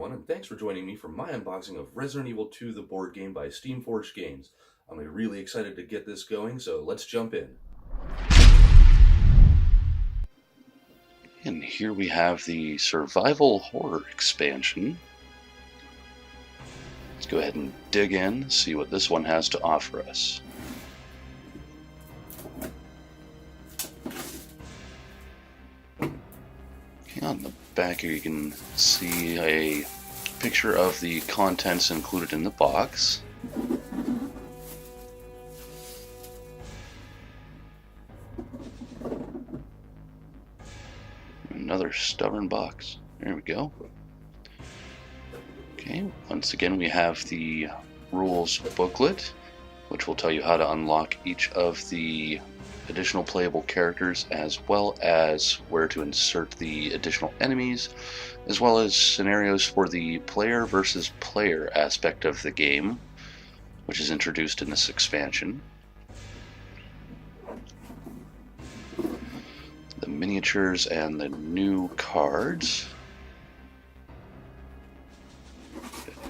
everyone, and thanks for joining me for my unboxing of Resident Evil 2, the board game by Steamforged Games. I'm really excited to get this going, so let's jump in. And here we have the Survival Horror expansion. Let's go ahead and dig in, see what this one has to offer us. Okay, on the back here you can see a picture of the contents included in the box. Another stubborn box. There we go. Okay, once again we have the rules booklet, which will tell you how to unlock each of the additional playable characters, as well as where to insert the additional enemies, as well as scenarios for the player versus player aspect of the game, which is introduced in this expansion. The miniatures and the new cards.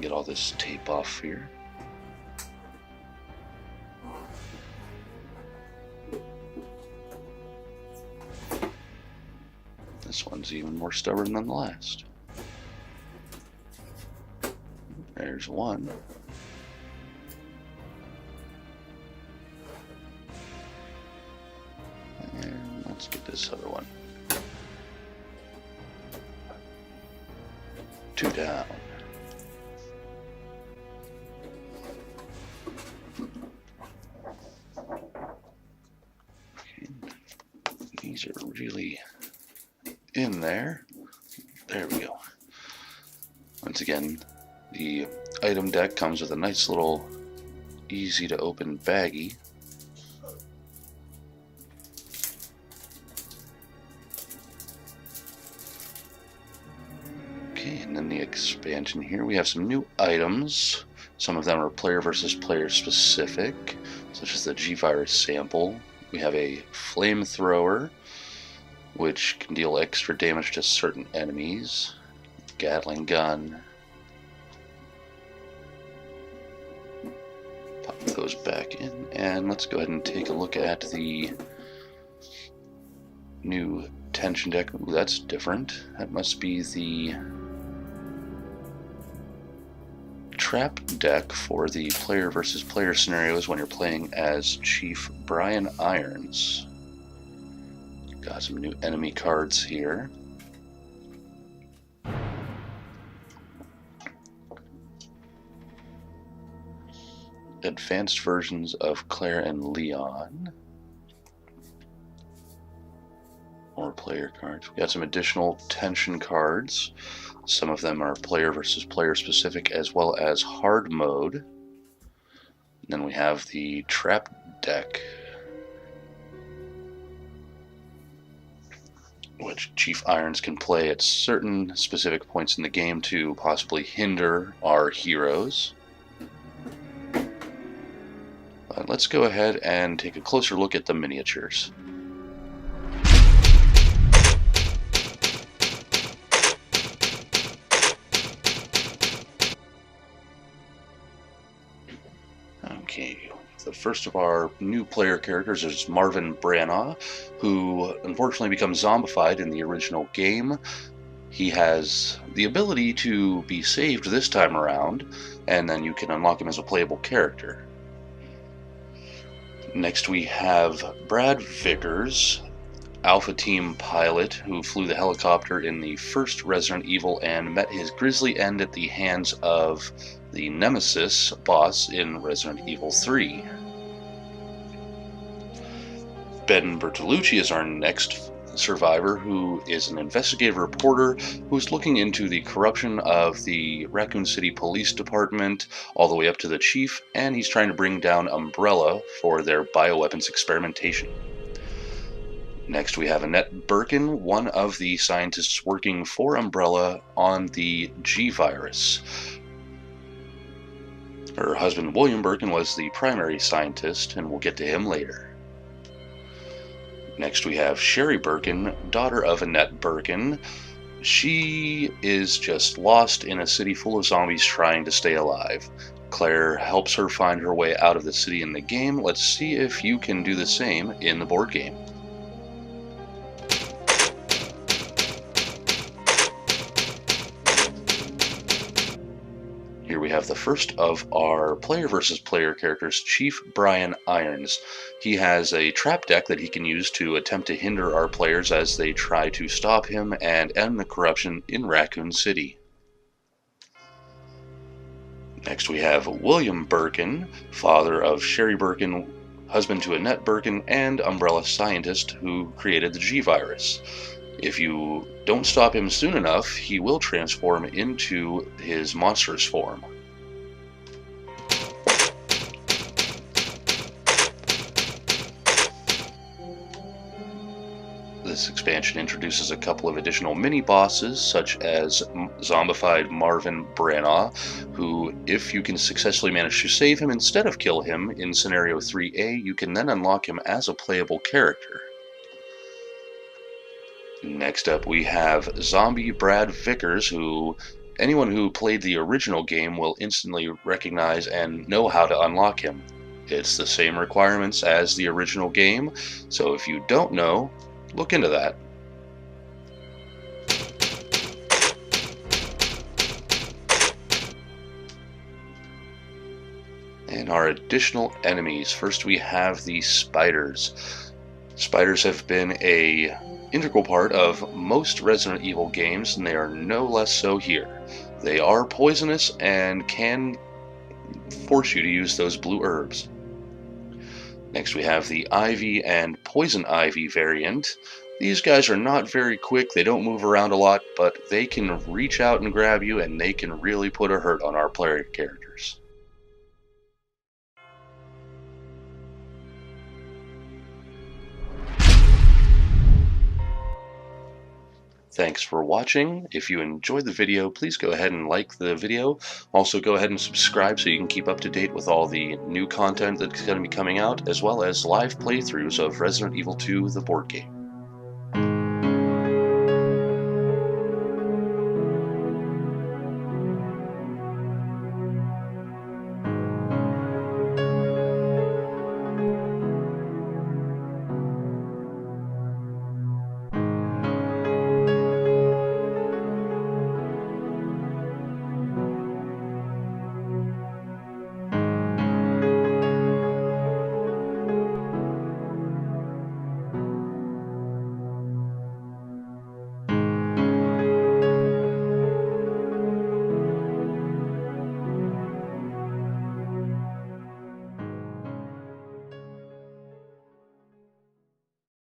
Get all this tape off here. This one's even more stubborn than the last. There's one. And let's get this other one. Two down. Okay. These are really in there. There we go. Once again, the item deck comes with a nice little easy to open baggie. Okay, and then the expansion here, we have some new items. Some of them are player versus player specific, such as the G-Virus sample. We have a flamethrower, which can deal extra damage to certain enemies. Gatling gun. Pop those back in, and let's go ahead and take a look at the new tension deck. Ooh, that's different. That must be the trap deck for the player versus player scenarios when you're playing as Chief Brian Irons. Got some new enemy cards here. Advanced versions of Claire and Leon. More player cards. We got some additional tension cards. Some of them are player versus player specific, as well as hard mode. And then we have the trap deck, which Chief Irons can play at certain specific points in the game to possibly hinder our heroes. But let's go ahead and take a closer look at the miniatures. Okay, the first of our new player characters is Marvin Branagh, who unfortunately becomes zombified in the original game. He has the ability to be saved this time around, and then you can unlock him as a playable character. Next we have Brad Vickers, Alpha Team pilot who flew the helicopter in the first Resident Evil and met his grisly end at the hands of the Nemesis boss in Resident Evil 3. Ben Bertolucci is our next survivor, who is an investigative reporter who's looking into the corruption of the Raccoon City Police Department all the way up to the chief, and he's trying to bring down Umbrella for their bioweapons experimentation. Next we have Annette Birkin, one of the scientists working for Umbrella on the G-Virus. Her husband William Birkin was the primary scientist, and we'll get to him later. Next we have Sherry Birkin, daughter of Annette Birkin, She is just lost in a city full of zombies trying to stay alive. Claire helps her find her way out of the city in the game. Let's see if you can do the same in the board game. Here we have the first of our player versus player characters, Chief Brian Irons. He has a trap deck that he can use to attempt to hinder our players as they try to stop him and end the corruption in Raccoon City. Next we have William Birkin, father of Sherry Birkin, husband to Annette Birkin, and Umbrella scientist who created the G-Virus. If you don't stop him soon enough, he will transform into his monstrous form. This expansion introduces a couple of additional mini-bosses, such as zombified Marvin Branagh, who, if you can successfully manage to save him instead of kill him in Scenario 3A, you can then unlock him as a playable character. Next up we have Zombie Brad Vickers, who anyone who played the original game will instantly recognize and know how to unlock him. It's the same requirements as the original game, so if you don't know, look into that. And our additional enemies. First we have the spiders. Spiders have been an integral part of most Resident Evil games, and they are no less so here. They are poisonous and can force you to use those blue herbs. Next we have the Ivy and Poison Ivy variant. These guys are not very quick, they don't move around a lot, but they can reach out and grab you, and they can really put a hurt on our player characters. Thanks for watching. If you enjoyed the video, please go ahead and like the video. Also go ahead and subscribe so you can keep up to date with all the new content that's going to be coming out, as well as live playthroughs of Resident Evil 2, the board game.